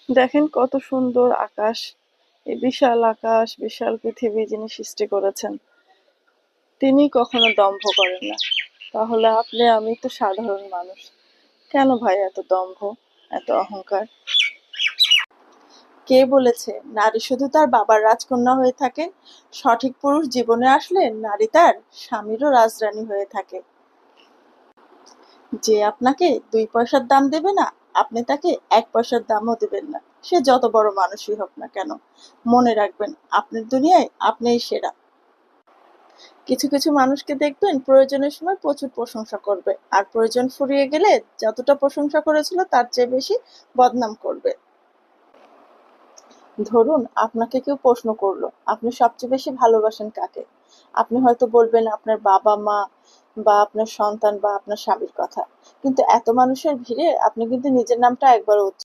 দেখেন কত সুন্দর আকাশ। এই বিশাল আকাশ, বিশাল পৃথিবী যিনি সৃষ্টি করেছেন, তিনি কখনো দম্ভ করেন না। তাহলে আপনি আমি তো সাধারণ মানুষ, কেন ভাই এত দম্ভ, এত অহংকার? কে বলেছে নারী শুধু তার বাবার রাজকন্যা হয়ে থাকে? সঠিক পুরুষ জীবনে আসলে নারী তার স্বামীরও রাজরানী হয়ে থাকে। যে আপনাকে 2 পয়সার দাম দেবে না, আপনি তাকে 1 পয়সার দামও দেবেন না, সে যত বড় মানুষই হোক না কেন। মনে রাখবেন, আপনার দুনিয়ায় আপনিই সেরা। কিছু কিছু মানুষকে দেখবেন প্রয়োজনের সময় প্রচুর প্রশংসা করবে, আর প্রয়োজন ফুরিয়ে গেলে যতটা প্রশংসা করেছিল তার চেয়ে বেশি বদনাম করবে। ধরুন আপনাকে কেউ প্রশ্ন করলো আপনি সবচেয়ে বেশি ভালোবাসেন কাকে। আপনি হয়তো বলবেন আপনার বাবা মা, বা আপনার সন্তান, বা আপনার স্বামীর কথা। কিন্তু এত মানুষের ভিড়ে আপনি কিন্তু নিজের নামটা একবার